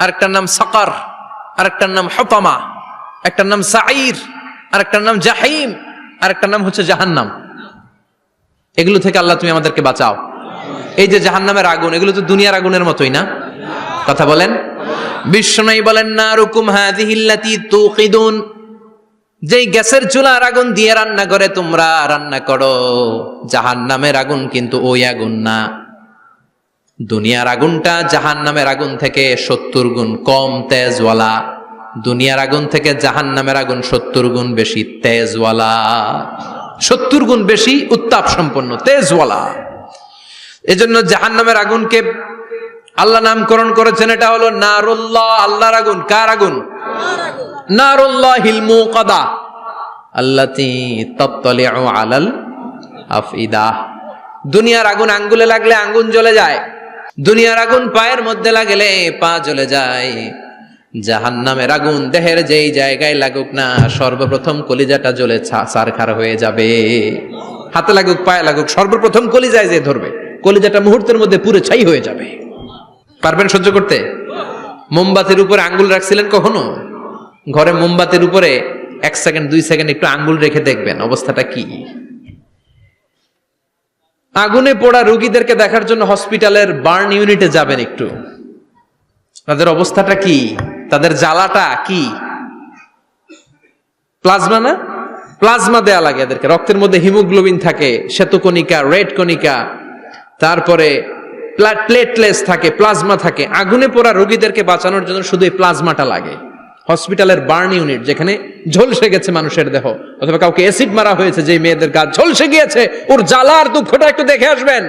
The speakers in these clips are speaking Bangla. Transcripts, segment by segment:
আরেকটার নাম সাকার, আরেকটার নাম হতামা, একটার নাম সাঈর, আরেকটার নাম জাহিম, আরেকটার নাম হচ্ছে জাহান্নাম। এগুলো থেকে আল্লাহ তুমি আমাদেরকে বাঁচাও। এই যে জাহান্নামের আগুন, এগুলো তো দুনিয়ার আগুনের মতোই না? কথা বলেন। বিশ্বনবী বলেন, নারুকুম হাযিহিল্লাতী তুকিদুন, যেই গ্যাসের চুলার আগুন দিয়ে রান্না করে তোমরা রান্না করো, জাহান্নামের আগুন কিন্তু ওই আগুন না। দুনিয়ার আগুনটা জাহান্নামের আগুন থেকে 70 গুণ কম তেজওয়ালা। দুনিয়ার আগুন থেকে জাহান্নামের আগুন 70 গুণ বেশি তেজওয়ালা, 70 গুণ বেশি উত্তাপ সম্পন্ন, তেজওয়ালা। এজন্য জাহান্নামের আগুনকে আল্লাহ নামকরণ করেছেন, এটা হলো নারুল্লাহ, আল্লাহর আগুন। কার আগুন? নারুল্লাহিল মুকাদা আল্লাতী তাত্তালিউ আলাল আফইদা। দুনিয়ার আগুন আঙ্গুলে লাগলে আঙ্গুন জ্বলে যায়, দুনিয়ার আগুন পায়ের মধ্যে লাগলে পা জ্বলে যায়। জাহান্নামের আগুন দেহের যেই জায়গায় লাগুক না, সর্বপ্রথম কলিজাটা জ্বলে ছারখার হয়ে যাবে। হাতে লাগুক, পায়ে লাগুক, সর্বপ্রথম কলিজায় যে ধরবে, কলিজাটা মুহূর্তের মধ্যে পুরো ছাই হয়ে যাবে। পারবেন সহ্য করতে? মোমবাতির উপরে আঙ্গুল রাখছিলেন কখনো? ঘরে মোমবাতির উপরে 1 সেকেন্ড 2 সেকেন্ড একটু আঙ্গুল রেখে দেখবেন অবস্থাটা কি। আগুনে পোড়া রোগীদেরকে দেখার জন্য হসপিটালের বার্ন ইউনিটে যাবেন, একটু তাদের অবস্থাটা কি, তাদের জ্বালাটা কি। প্লাজমা না, প্লাজমা দেয়া লাগে এদেরকে। রক্তের মধ্যে হিমোগ্লোবিন থাকে, শ্বেতকণিকা, রেড কণিকা, তারপরে প্লেটলেস থাকে, প্লাজমা থাকে। আগুনে পোড়া রোগীদেরকে বাঁচানোর জন্য শুধু এই প্লাজমাটা লাগে। হসপিটালের বার্ন ইউনিট, যেখানে ঝলসে গেছে মানুষের দেহ, অথবা কাউকে অ্যাসিড মারা হয়েছে, যে মেয়েদের গা ঝলসে গিয়েছে, ওর জ্বালার দুঃখটা একটু দেখে আসবেন।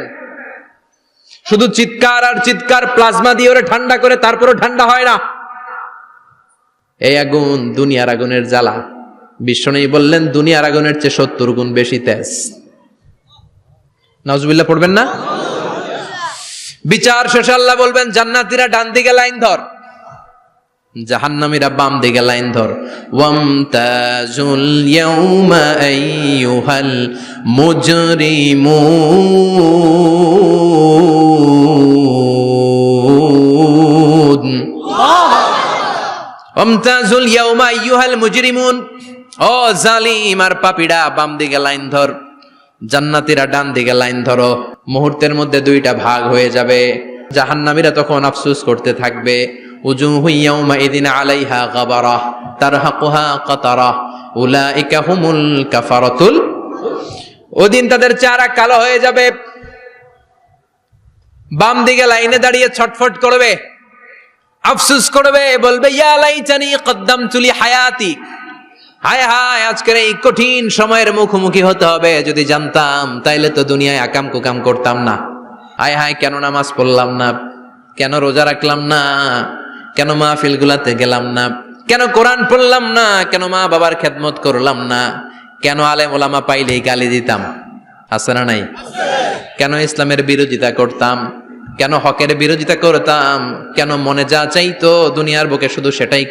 শুধু চিৎকার আর চিৎকার, প্লাজমা দিয়ে ওরে ঠান্ডা করে, তারপরও ঠান্ডা হয় না। এই আগুন দুনিয়ার আগুনের জ্বালা। বিশ্বনবী বললেন, দুনিয়ার আগুনের চেয়ে 70 গুণ বেশি তেজ। নাউজুবিল্লাহ পড়বেন না? বিচার শেষে আল্লাহ বলবেন, জান্নাতীরা ডান দিকে লাইন ধর, জাহান্নামীরা বাম দিকে লাইন ধর। ওয়ামতাজুল ইয়াউমা আইয়ুহাল মুজরিমুন, ওয়ামতাজুল ইয়াউমা আইয়ুহাল মুজরিমুন, ও জালিম আর পাপীরা বাম দিকে লাইন ধর, জান্নাতীরা ডান দিকে লাইন ধরো। মুহূর্তের মধ্যে দুইটা ভাগ হয়ে যাবে। জাহান্নামীরা তখন আফসোস করতে থাকবে, উজুহু ইয়াউমা ইদিন আলাইহা গাবারা তারহাকুহা কাতারা উলাইকা হুমুল কাফারাতুল। ওদিন তাদের চেহারা কালো হয়ে যাবে। বাম দিকে লাইনে দাঁড়িয়ে ছটফট করবে, আফসোস করবে, বলবে, ইয়া লাইতানি কদ্দামতু লি হায়াতি, হায় হায় আজকের এই কঠিন সময়ের মুখোমুখি হতে হবে, যদি জানতাম তাইলে তো দুনিয়ায় আকাম কুকাম করতাম না। হায় হায়, কেন নামাজ পড়লাম না, কেন রোজা রাখলাম না, কেন মাহফিল গুলাতে গেলাম না, কেন কোরআন পড়লাম না, কেন মা বাবার খেদমত করলাম না, কেন আলেম ওলামা পাইলেই গালি দিতাম, আছে না নাই? কেন ইসলামের বিরোধিতা করতাম, কেন হকের বিরোধিতা করতাম, কেন মনে যা চাইতো দুনিয়ার বুকে শুধু সেটাই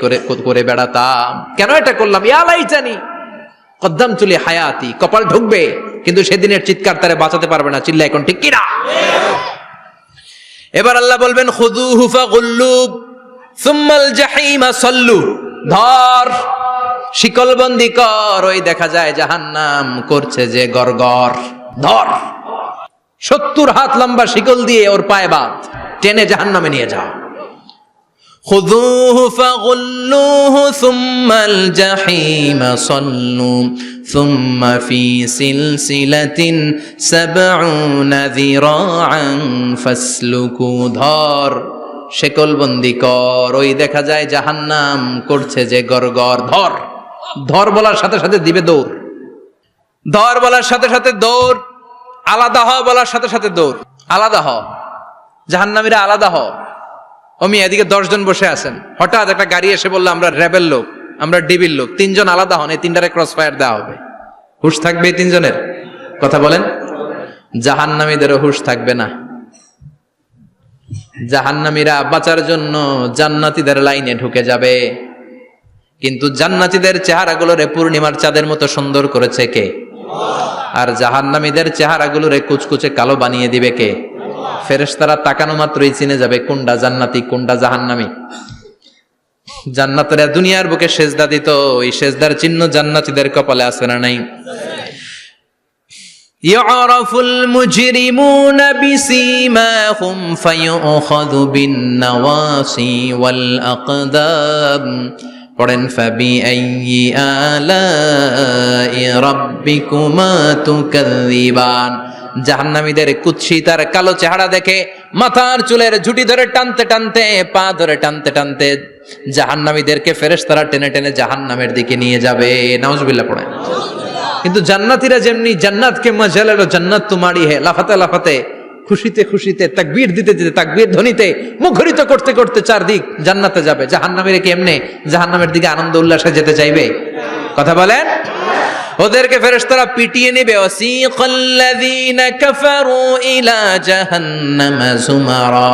করে বেড়াতাম, কেন এটা করলাম? ইয়া লাইতানি কদ্দামতু লি হায়াতি। কপাল ঢুকবে, কিন্তু সেদিনের চিৎকার তারে বাঁচাতে পারবে না। চিল্লা এখন ঠিক কিনা? এবার আল্লাহ বলবেন, খুযুহু ফাগুল্লু সুম্মাল জাহিমা সাল্লু, ধর, শিকলবন্দি কর। ওই দেখা যায় জাহান্নাম করছে যে গরগর, ধর, 70 হাত লম্বা শিকল দিয়ে ওর পায়ে বাঁধ, টেনে জাহান্নামে নিয়ে যাও। খুযুহু ফাগুল্লুহু সুম্মাল জাহিমা সাল্লু সুম্মা ফি সিলসিলাতিন ৭০ যিরাআন ফাসলুকু, ধর, শিকলবন্দি কর। ওই দেখা যায় জাহান্নাম করছে যে গরগর, ধর। ধর বলার সাথে সাথে দিবে দৌড়, ধর বলার সাথে সাথে দৌড়, আলাদা হ বলার সাথে সাথে দৌড়। আলাদা হ, জাহান্নামীরা আলাদা হ। অমি এদিকে 10 জন বসে আছেন, হঠাৎ একটা গাড়ি এসে বললো, আমরা র্যাবের লোক, আমরা ডিবির লোক, 3 জন আলাদা হন, এই 3টারে ক্রস ফায়ার দেওয়া হবে। হুশ থাকবে এই 3 জনের? কথা বলেন। জাহান্নামীদেরও হুশ থাকবে না। জাহান্নামীরা বাঁচার জন্য জান্নাতীদের লাইনে ঢুকে যাবে, কিন্তু জান্নাতীদের চেহারাগুলোরে পূর্ণিমার চাঁদের মতো সুন্দর করেছে কে? আর জাহান্নামীদের চেহারাগুলোরে কুচকুচে কালো বানিয়ে দিবে কে? ফেরেশতারা তাকানো মাত্রই চিনে যাবে কোনটা জান্নাতি কোনটা জাহান্নামী। জান্নাতীরা দুনিয়ার বুকে সেজদা দিত, ওই সেজদার চিহ্ন জান্নাতীদের কপালে আছে না নাই? ইয়ারাফুল মুজরিমুনা বিসীমাহুম ফায়ুখাযু বিন-নাওয়াসি ওয়াল আকদাম। পড়েন ফাবিআইয়ি আলাই রাব্বিকুমা তুকাযযিবান। জাহান্নামীদের কুৎসিত আর কালো চেহারা দেখে মাথার চুলের ঝুঁটি ধরে টানতে টানতে, পা ধরে টানতে টানতে জাহান্নামীদেরকে ফেরেশতারা টেনে টেনে জাহান্নামের দিকে নিয়ে যাবে। নাউজুবিল্লাহ পড়েন। কিন্তু জান্নাতীরা যেমনি জান্নাতকে মজা লেলো জান্নাত তোমারই হে, লাফাতে লাফাতে খুশিতে খুশিতে তাকবীর দিতে দিতে তাকবীর ধ্বনিতে মুখরিত করতে করতে চারদিক জান্নাতে যাবে। জাহান্নামীরা কি এমনি জাহান্নামের দিকে আনন্দ উল্লাসে যেতে চাইবে? কথা বলেন। ওদেরকে ফেরেশতারা পিটিয়ে নেবে। ওয়াসিকাল্লাযীনা কাফারু ইলা জাহান্নামা যুমারা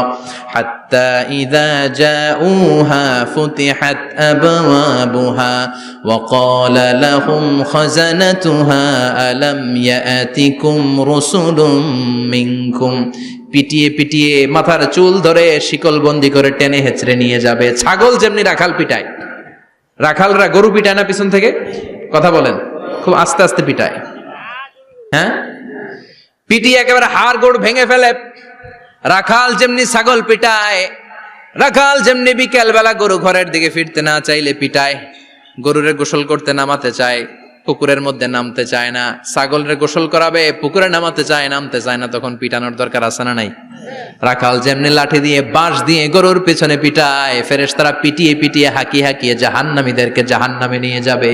হাত্তা ইযা জাউহা ফুতিহাত আবওয়াবুহা ওয়া ক্বালা লাহুম খাযানাতুহা আলাম ইয়াতিকুম রাসূলুম মিনকুম। পিটিয়ে পিটিয়ে মাথার চুল ধরে শিকলবন্দি করে টেনে হেঁচড়ে নিয়ে যাবে। ছাগল যেমনি রাখাল পিটায়, রাখালরা গরু পিটায় না পিছন থেকে? কথা বলেন। খুব আস্তে আস্তে পিটায়, হ্যাঁ, পিটিয়ে একেবারে হাড় গোড় ভেঙে ফেলে। রাখাল যেমনি ছাগল পিটায়, রাখাল যেমনি বিকেল বেলা গরু ঘরের দিকে ফিরতে না চাইলে পিটায়, গরুরে গোসল করতে নামাতে চায়, পুকুরের মধ্যে নামতে চায় না, ছাগলের গোসল করাবে, পুকুরে নামাতে চায়, নামতে চায় না, তখন পিটানোর দরকার আছে না নাই? রাখাল যেমনি লাঠি দিয়ে বাঁশ দিয়ে গরুর পেছনে পিটায়, ফেরেশতারা পিটিয়ে পিটিয়ে হাঁকিয়ে হাঁকিয়ে জাহান্নামীদেরকে জাহান্নামে নিয়ে যাবে।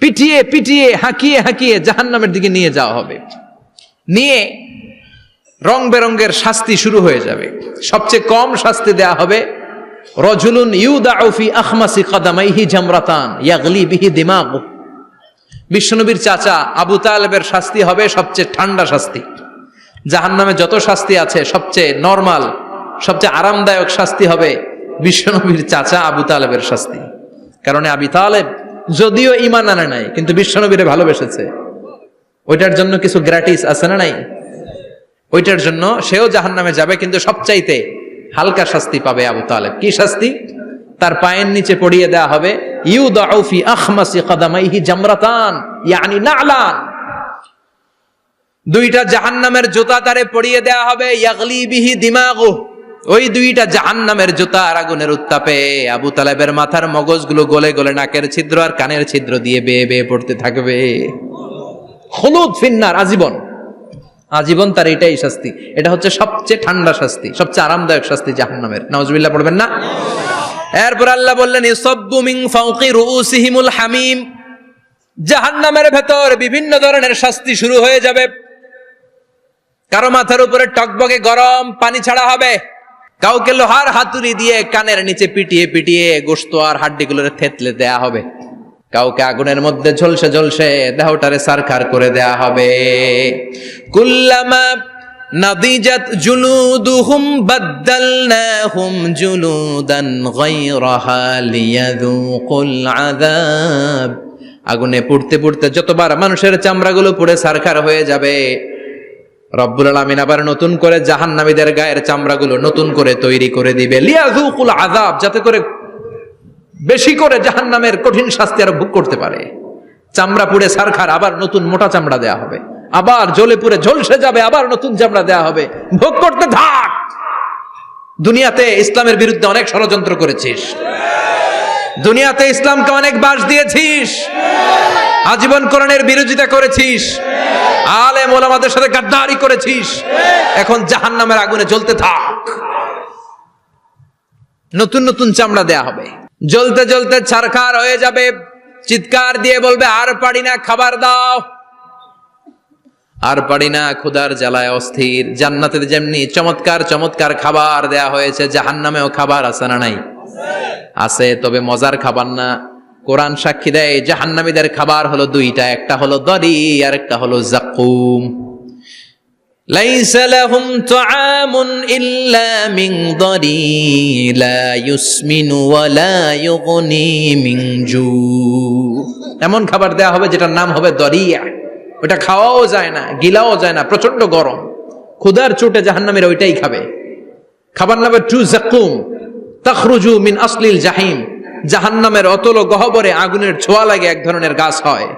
পিটিয়ে পিটিয়ে হাঁকিয়ে হাঁকিয়ে জাহান্নামের দিকে নিয়ে যাওয়া হবে। নিয়ে রং বেরঙ্গের শাস্তি শুরু হয়ে যাবে। সবচেয়ে কম শাস্তি দেয়া হবে রজুলুন ইউদাউ ফি আখমাসি কদামাইহি জামরাতান ইয়াগলি বিহি দিমাগু। বিশ্বনবীর চাচা আবু তালেবের শাস্তি হবে সবচেয়ে ঠান্ডা শাস্তি। জাহান্নামে যত শাস্তি আছে সবচেয়ে নরমাল, সবচেয়ে আরামদায়ক শাস্তি হবে বিশ্বনবীর চাচা আবু তালেবের শাস্তি। কারণ আবু তালেব যদিও ঈমান আনে নাই, কিন্তু বিশ্বনবীরে ভালোবেসেছে। ওইটার জন্য কিছু গ্র্যাটিস আছে না নাই? ওইটার জন্য সেও জাহান্নামে যাবে, কিন্তু সবচাইতে হালকা শাস্তি পাবে আবু তালেব। কি শাস্তি? তার পায়ের নিচে পড়িয়ে দেয়া হবে ইউদাউ ফি আখমাসি কদামাইহি জামরাতান ইয়ানি নালান। দুইটা জাহান্নামের জুতা তারে পড়িয়ে দেয়া হবে, ইয়াগলি বিহি দিমাগু। ওই দুইটা জাহান্নামের জুতা আর আগুনের উত্তাপে আবু তালেবের মাথার মগজগুলো গলে গলে নাকের ছিদ্র আর কানের ছিদ্র দিয়ে বেয়ে বেয়ে পড়তে থাকবে। খুলুদ ফিন্নার, আজীবন, আজীবন তার এটাই শাস্তি। এটা হচ্ছে সবচেয়ে ঠান্ডা শাস্তি, সবচেয়ে আরামদায়ক শাস্তি জাহান্নামের। নাউজুবিল্লাহ পড়বেন না? এরপর আল্লাহ বললেন ইসাব্বু মিন ফাওকি রুউসিহিমুল হামিম। জাহান্নামের ভেতর বিভিন্ন ধরনের শাস্তি শুরু হয়ে যাবে। কারো মাথার উপরে টকবকে গরম পানি ছাড়া হবে, কাউকে লোহার হাতুড়ি দিয়ে কানের নিচে পিটিয়ে পিটিয়ে গোশত আর হাড্ডিগুলোরে থেতলে দেয়া হবে, কাউকে আগুনের মধ্যে ঝলসে ঝলসে দেহটারে সারখার করে দেয়া হবে। কুল্লামা নাদিজাত জুলুদুহুম বাদদালনাহুম জুলুদান গায়রাহা লিয়াযুকুল আযাব। আগুনে পুড়তে পুড়তে যতবার মানুষের চামড়াগুলো পুড়ে সারখার হয়ে যাবে, রব্বুল আলামিন আবার নতুন করে জাহান্নামীদের গায়ের চামড়াগুলো নতুন করে তৈরি করে দিবে, লিয়াযুকুল আযাব, যাতে করে বেশি করে জাহান্নামের কঠিন শাস্তি আর ভোগ করতে পারে। চামড়া পুড়ে সারখার, আবার নতুন মোটা চামড়া দেয়া হবে, আবার জ্বলে পুড়ে ঝলসে যাবে, আবার নতুন চামড়া দেয়া হবে, ভোগ করতে থাক। দুনিয়াতে ইসলামের বিরুদ্ধে অনেক ষড়যন্ত্র করেছিস, দুনিয়াতে ইসলামকে অনেক বাস দিয়েছিস, আজীবন কোরআনের বিরোধিতা করেছিস, আলেম ওলামাদের সাথে গাদ্দারি করেছিস, এখন জাহান্নামের আগুনে জ্বলতে থাক। নতুন নতুন চামড়া দেয়া হবে, জ্বলতে জ্বলতে ছারখার হয়ে যাবে, চিৎকার দিয়ে বলবে আর পারি না, খাবার দাও। আর পারি না, ক্ষুধার জ্বালায় অস্থির। জান্নাতে যেমনি চমৎকার চমৎকার খাবার দেয়া হয়েছে, জাহান্নামেও খাবার আছে না নাই? আছে, তবে মজার খাবার না। কোরআন সাক্ষী দেয় জাহান্নামীদের খাবার হলো দুইটা, একটা হলো দরি আর একটা হলো যাকুম। লাইসা লাহুম তুআমুন ইল্লা মিন দরি লা ইউসমিনু ওয়া লা ইউগনি মিন জু। এমন খাবার দেয়া হবে যেটার নাম হবে দরিয়া। ওটা খাওয়াও যায় না, গিলাও যায় না, প্রচন্ড গরম, ক্ষুধার চোটে জাহান্নামীরা ওইটাই খাবে। খাবার নাম্বার 2 যাকুম তাখরুজু মিন আসলিল জাহিম। জাহান্নামের অতল গহ্বরে আগুনের ছোঁয়া লাগে এক ধরনের গাছ হয়,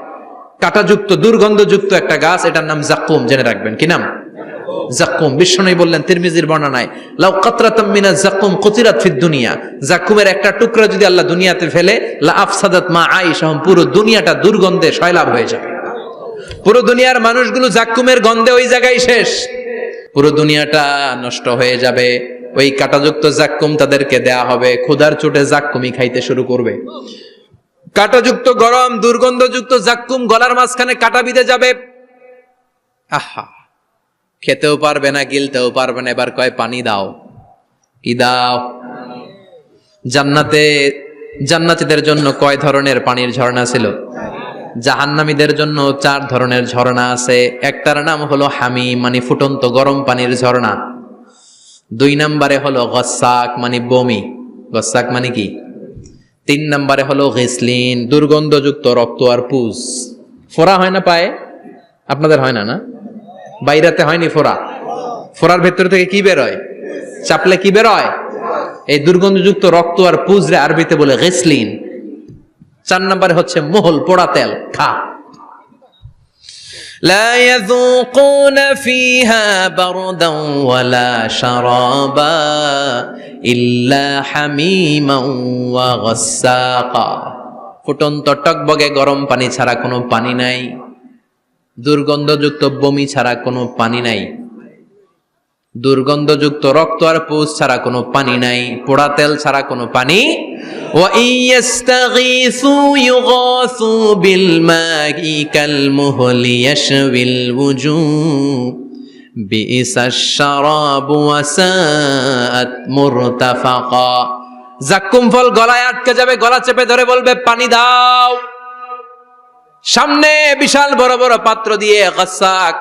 কাঁটাযুক্ত দুর্গন্ধযুক্ত একটা গাছ, এটার নাম যাকুম। জেনে রাখবেন কি নাম? যাকুম। বিশ্বনবী বললেন তিরমিজির বর্ণনায়, লাউ কাতরাতাম মিনাজ যাকুম কুতিরাত ফিদ দুনিয়া। যাকুমের একটা টুকরা যদি আল্লাহ দুনিয়াতে ফেলে, লা আফসাদাত মা আইশাহুম, পুরো দুনিয়াটা দুর্গন্ধে সয়লাব হয়ে যাবে। পুরো দুনিয়ার মানুষগুলো যাকুমের গন্ধে ওই জায়গায় শেষ, পুরো দুনিয়াটা নষ্ট হয়ে যাবে। ওই কাঁটাযুক্ত যাকুম তাদেরকে দেয়া হবে, ক্ষুধার চোটে যাকুমই খাইতে শুরু করবে। কাঁটাযুক্ত গরম দুর্গন্ধযুক্ত যাকুম গলার মাঝখানে কাঁটা বিঁধে যাবে। আহা, খেতেও পারবে না, গিলতেও পারবে না। এবার কয় পানি দাও। কি দাও? জান্নাতীদের জন্য কয় ধরনের পানির ঝর্ণা ছিল? জাহান্নামীদের জন্য 4 ধরনের ঝর্ণা আছে। একটার নাম হলো হামিম, মানে ফুটন্ত গরম পানির ঝর্ণা। 2 নম্বরে হলো গসাক, মানে বমি। গসাক মানে কি? 3 নম্বরে হলো গিসলিন, দুর্গন্ধযুক্ত রক্ত আর পুজ। ফোড়া হয় না পায়ে? আপনাদের হয় না? না, বাইরাতে হয়নি ফোড়া? ফোড়ার ভেতর থেকে কি বেরোয়? চাপলে কি বেরোয়? এই দুর্গন্ধযুক্ত রক্ত আর পুজ রে আরবিতে বলে গিসলিন। 4 নম্বরে হচ্ছে মোহল, পোড়া তেল। খা। লা ইয়াযুকুনা ফিহা বারদান ওয়ালা শারাবা ইল্লা হামিমান ওয়া গাসসাকা। ফুটন্ত টকবগে গরম পানি ছাড়া কোনো পানি নাই, দুর্গন্ধযুক্ত বমি ছাড়া কোনো পানি নাই, দুর্গন্ধযুক্ত রক্ত আর পুজ ছাড়া কোনো পানি নাই, পোড়া তেল ছাড়া কোনো পানি। ওয়া ইয়াস্তাগীসু ইউগাসু বিল মাই কাল মুহলি ইয়াশবিল ওয়ুজুহ বিইসাশ শারাবু ওয়া সাআত মুরতাফাকা। যাক্কুম ফল গলায় আটকে যাবে, গলা চেপে ধরে বলবে পানি দাও। সামনে বিশাল বড় বড় পাত্র দিয়ে গাসসাক,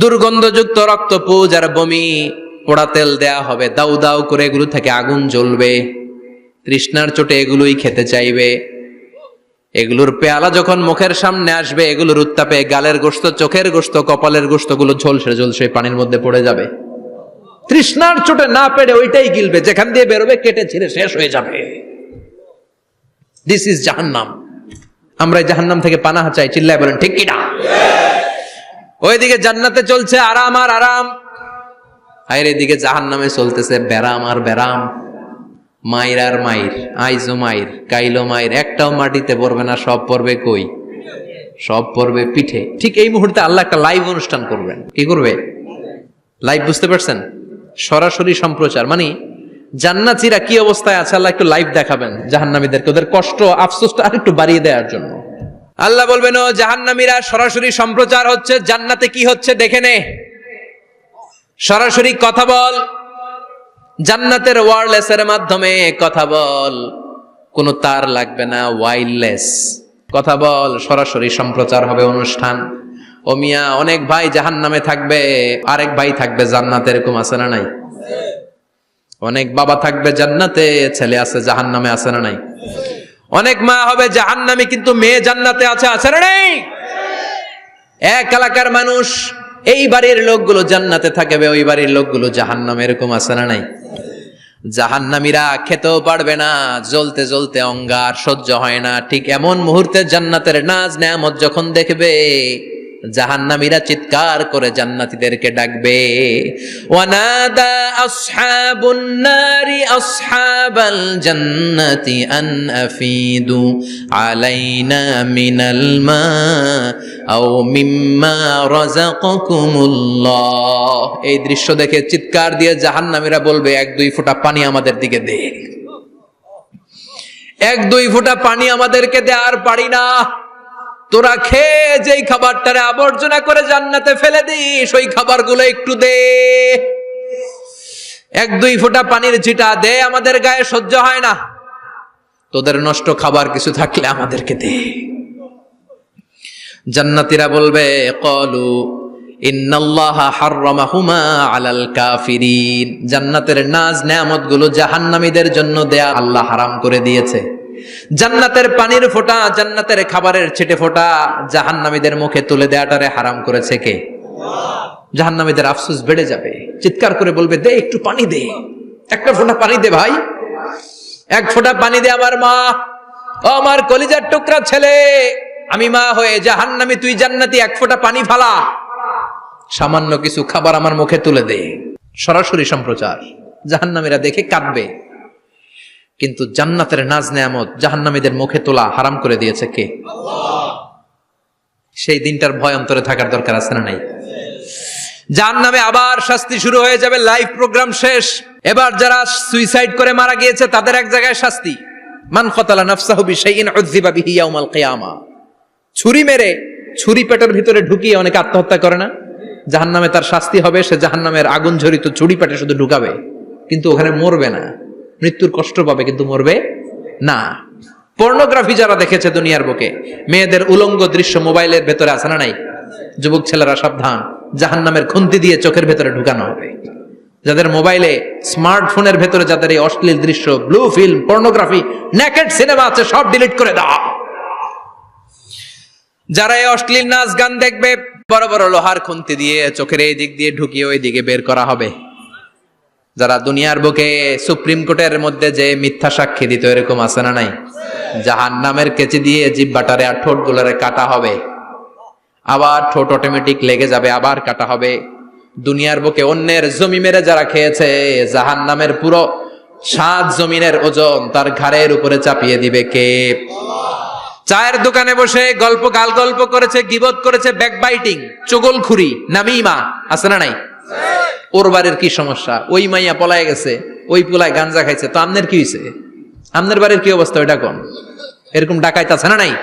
দুর্গন্ধযুক্ত রক্ত পুজ আর বমি, পোড়া তেল দেয়া হবে। দাউ দাউ করে এগুলো থেকে আগুন জ্বলবে। তৃষ্ণার চোটে এগুলোই খেতে চাইবে। এগুলোর পেয়ালা যখন মুখের সামনে আসবে, এগুলোর উত্তাপে গালের গোশত, চোখের গোশত, কপালের গোশত গুলো ঝলসে ঝলসে পানির মধ্যে পড়ে যাবে। তৃষ্ণার চোটে না পেরে ওইটাই গিলবে, যেখান দিয়ে বেরোবে কেটে ছিঁড়ে শেষ হয়ে যাবে। দিস ইজ জাহান্নাম। আমরা জাহান্নাম থেকে পানাহা চাই। চিল্লায় বলেন ঠিক কিনা? ওইদিকে জান্নাতে চলছে আরাম আর আরাম, আর এদিকে জাহান্নামে চলতেছে ব্যারাম আর ব্যারাম, মাইর আর মাইর, আইজো মাইর, কাইলো মাইর। একটাও মাটিতে পড়বে না, সব পড়বে কই? সব পড়বে পিঠে। ঠিক এই মুহূর্তে আল্লাহ একটা লাইভ অনুষ্ঠান করবেন। কি করবে? লাইভ, বুঝতে পারছেন? সরাসরি সম্প্রচার। মানে জান্নাতীরা কি অবস্থায় আছে আল্লাহ একটু লাইভ দেখাবেন জাহান্নামীদেরকে, ওদের কষ্ট আফসোসটা আর একটু বাড়িয়ে দেওয়ার জন্য। আল্লাহ বলবেন, ও জাহান্নামীরা, সরাসরি সম্প্রচার হচ্ছে, জান্নাতে কি হচ্ছে দেখে নে, সরাসরি কথা বল। জান্নাতের ওয়্যারলেসের মাধ্যমে কথা বল, কোনো তার লাগবে না, ওয়্যারলেস কথা বল, সরাসরি সম্প্রচার হবে অনুষ্ঠান। ও মিয়া, অনেক ভাই জাহান্নামে থাকবে, আরেক ভাই থাকবে জান্নাতে, এরকম আছে না নাই? অনেক বাবা থাকবে জান্নাতে, ছেলে আছে জাহান্নামে, আছে না নাই? অনেক মা হবে জাহান্নামী কিন্তু মেয়ে জান্নাতে আছে, আছে না নাই? এক এলাকার মানুষ, এই বাড়ির লোকগুলো জান্নাতে থাকবে, ওই বাড়ির লোকগুলো জাহান্নামে, এরকম আছে না নাই? জাহান্নামীরা খেতেও পারবে না, জ্বলতে জ্বলতে অঙ্গার সহ্য হয় না। ঠিক এমন মুহূর্তে জান্নাতের নাজ নেয়ামত যখন দেখবে, জাহান্নামীরা চিৎকার করে জান্নাতীদেরকে ডাকবে, ওয়ানাদা আসহাবুন নারি আসহাবাল জান্নাতি আন আফিদু আলাইনা মিনাল মা আও মিম্মা রাযাকাকুমুল্লাহ। এই দৃশ্য দেখে চিৎকার দিয়ে জাহান্নামীরা বলবে, 1-2 ফোঁটা পানি আমাদের দিকে দে, 1-2 ফোঁটা পানি আমাদেরকে দে, আর পারি না। তোরা খেয়ে যেই খাবারটারে আবর্জনা করে জান্নাতে ফেলে দিস, ওই খাবারগুলো একটু দে, 1-2 ফোঁটা পানির ছিটা দে, আমাদের গায়ে সহ্য হয় না। তোদের নষ্ট খাবার কিছু থাকলে আমাদেরকে দে। জান্নাতীরা বলবে, ক্বালু ইন্নাল্লাহা হাররামাহুমা আলাল কাফিরিন। জান্নাতের নাজ নেয়ামতগুলো জাহান্নামীদের জন্য দেয়া আল্লাহ হারাম করে দিয়েছে। জান্নাতের পানির ফোঁটা, জান্নাতের খাবারের ছিটে ফোঁটা জাহান্নামীদের মুখে তুলে দেয়াটারে হারাম করেছে কে? জাহান্নামীদের আফসোস বেড়ে যাবে, চিৎকার করে বলবে, দে একটু পানি দে, একটা ফোঁটা পানি দে ভাই, এক ফোঁটা পানি দে আমার মা, ও আমার কলিজার টুকরা ছেলে, আমি মা হয়ে জাহান্নামী, তুই জান্নাতি, এক ফোঁটা পানি ফালা, সামান্য কিছু খাবার আমার মুখে তুলে দে। সরাসরি সম্প্রচার, জাহান্নামীরা দেখে কাঁদবে। কিন্তু জান্নাতের নাজ নেয়ামত জাহান্নামীদের মুখে তোলা হারাম করে দিয়েছে কে? সেই দিনটার ভয় অন্তরে থাকার দরকার আছে না নাই? জাহান্নামে আবার শাস্তি শুরু হয়ে যাবে, লাইভ প্রোগ্রাম শেষ। এবার যারা সুইসাইড করে মারা গিয়েছে তাদের এক জায়গায় শাস্তি। মান কাতালা নাফসাহু বিশাইইন উযযিবা বিহি ইয়াউমাল কিয়ামা। ছুরি মেরে, ছুরি পেটের ভিতরে ঢুকিয়ে অনেকে আত্মহত্যা করে না? জাহান্নামে তার শাস্তি হবে, সে জাহান্নামের আগুন ঝরিত ছুরি পেটে শুধু ঢুকাবে, কিন্তু ওখানে মরবে না, মৃত্যুর কষ্ট পাবে কিন্তু মরবে না। পর্নোগ্রাফি যারা দেখেছে দুনিয়ার বুকে, মেয়েদের উলঙ্গ দৃশ্য মোবাইলের ভেতরে আছে না নাই? যুবক ছেলেরা সাবধান, জাহান্নামের খুন্তি দিয়ে চোখের ভেতরে ঢুকানো হবে। যাদের মোবাইলে, স্মার্টফোনের ভেতরে যাদের এই অশ্লীল দৃশ্য, blue film, pornography, naked cinema আছে, সব ডিলিট করে দাও। যারা এই অশ্লীল নাচ গান দেখবে, বড় বড় লোহার খুন্তি দিয়ে চোখের এই দিক দিয়ে ঢুকিয়ে ওই দিকে বের করা হবে। যারা দুনিয়ার বুকে সুপ্রিম কোর্টের মধ্যে যে মিথ্যা সাক্ষী দিত, এরকম আছে না নাই? জাহান্নামের কেচি দিয়ে জিহ্বাটারে আর ঠোঁট গুলারে কাটা হবে, আবার ঠোঁট অটোমেটিক লেগে যাবে, আবার কাটা হবে। দুনিয়ার বুকে অন্যের জমি মেরে যারা খেয়েছে, জাহান্নামের পুরো 7 জমিনের ওজন তার ঘাড়ের উপরে চাপিয়ে দিবে কে? চায়ের দোকানে বসে গল্প, গাল গল্প করেছে, গীবত করেছে, ব্যাকবাইটিং, চুগলখুরি, নামিমা, আছে না নাই? ওর বাড়ির কি সমস্যা, ওই মাইয়া পলায় গেছে, ওই পোলায় গাঞ্জা খাইছে, তো আমনের কি হয়েছে? আমনের বাড়ির কি অবস্থা ওইটা কোন? এরকম ডাকাইত আছে না নাই?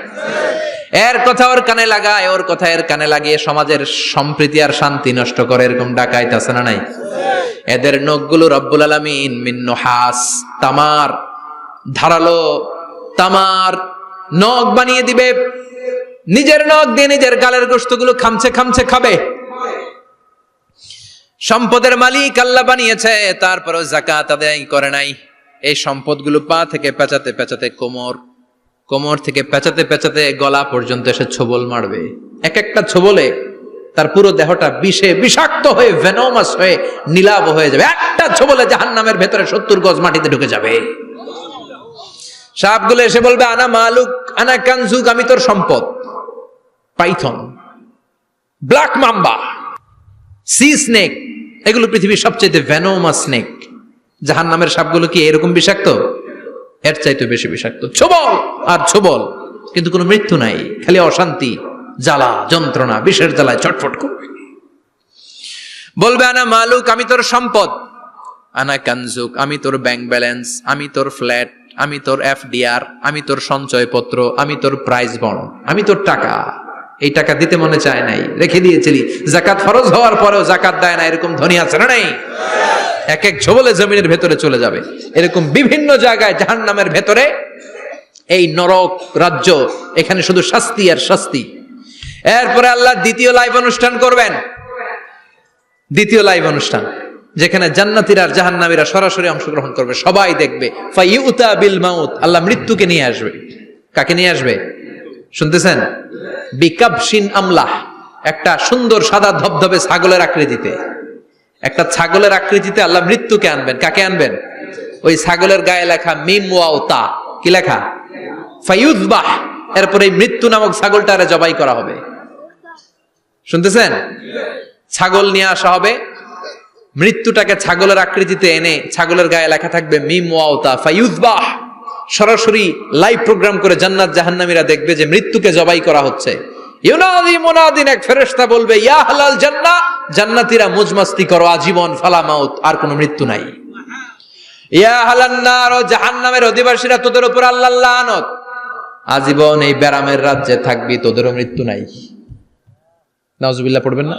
এর কথা ওর কানে লাগায়, ওর কথা এর কানে লাগিয়ে সমাজের সম্প্রীতি আর শান্তি নষ্ট করে, এরকম ডাকাইত আছে না নাই? এদের নখগুলো রব্বুল আলামিন মিন নুহাস, তামার, ধারালো তামার নখ বানিয়ে দিবে। নিজের নখ দিয়ে নিজের গালের গোশতগুলো খামছে খামছে খাবে। সম্পদের মালিক আল্লাহ বানিয়েছে, তারপরেও যাকাত আদায় করে নাই। এই সম্পদগুলো পা থেকে পেঁচাতে পেঁচাতে কোমর, কোমর থেকে পেঁচাতে পেঁচাতে গলা পর্যন্ত এসে ছোবল মারবে। এক একটা ছোবলে তার পুরো দেহটা বিষে বিষাক্ত হয়ে, ভেনোমাস হয়ে, নীলাভ হয়ে যাবে। একটা ছোবলে জাহান্নামের ভেতরে 70 গজ মাটিতে ঢুকে যাবে। সাপগুলো এসে বলবে, আনা মালুক, আনা কানজুক, আমি তোর সম্পদ। Python, black mamba, C snake, এগুলো পৃথিবীর সবচেয়ে ভেনোমাস স্নেক। জাহান্নামের সাপগুলো কি এরকম বিষাক্ত? এর চাইতে বেশি বিষাক্ত। ছোবল আর ছোবল, কিন্তু কোনো মৃত্যু নাই, খালি অশান্তি, জ্বালা, যন্ত্রণা, বিষের জ্বালায় ছটফট করবে। বলবে, আনা মালুক, আমি তোর সম্পদ। আনা কানজুক, আমি তোর ব্যাংক ব্যালেন্স, আমি তোর ফ্ল্যাট, আমি তোর এফডিআর, আমি তোর সঞ্চয়পত্র, আমি তোর প্রাইজ বন্ড, আমি তোর টাকা। এই টাকা দিতে মনে চায় নাই, রেখে দিয়েছিলি। জাকাত ফরজ হওয়ার পরেও জাকাত দেয় না, এরকম ধনী আছে না নাই? এক এক ঝোবলে জমিনের ভেতরে চলে যাবে। এরকম বিভিন্ন জায়গায় জাহান্নামের ভেতরে এই নরক রাজ্য, এখানে শুধু শাস্তি আর শাস্তি। এরপরে আল্লাহ দ্বিতীয় লাইভ অনুষ্ঠান করবেন, দ্বিতীয় লাইভ অনুষ্ঠান, যেখানে জান্নাতীরা আর জাহান্নামীরা সরাসরি অংশগ্রহণ করবে, সবাই দেখবে। ফাইউতা বিল মাউত, আল্লাহ মৃত্যুকে নিয়ে আসবে। কাকে নিয়ে আসবে শুনতেছেন? বিকাবশিন আমলাহ, একটা সুন্দর সাদা ধবধবে ছাগলের আকৃতিতে, একটা ছাগলের আকৃতিতে আল্লাহ মৃত্যুকে আনবেন। কাকে আনবেন? ওই ছাগলের গায়ে লেখা মিম ওয়াও তা, কি লেখা? ফায়ুযবাহ। এরপরে এই মৃত্যু নামক ছাগলটারে জবাই করা হবে। শুনতেছেন? ছাগল নিয়ে আসা হবে, মৃত্যুটাকে ছাগলের আকৃতিতে এনে ছাগলের গায়ে লেখা থাকবে মিম ওয়াও তা, ফায়ুযবাহ। সরাসরি লাইভ প্রোগ্রাম করে জান্নাত জাহান্নামীরা দেখবে যে মৃত্যুকে জবাই করা হচ্ছে। ইউনাদি মুনাদিন, এক ফেরেশতা বলবে, ইয়া আহলাল জান্নাহ, জান্নাতীরা মুজমাস্তি করো আজীবন, ফালা মাউত, আর কোনো মৃত্যু নাই। ইয়া আহলান নার, জাহান্নামের অধিবাসীরা, তোদের উপর আল্লাহর লানত, আজীবন এই ব্যারামের রাজ্যে থাকবি, তোদেরও মৃত্যু নাই। নাউজুবিল্লাহ পড়বেন না?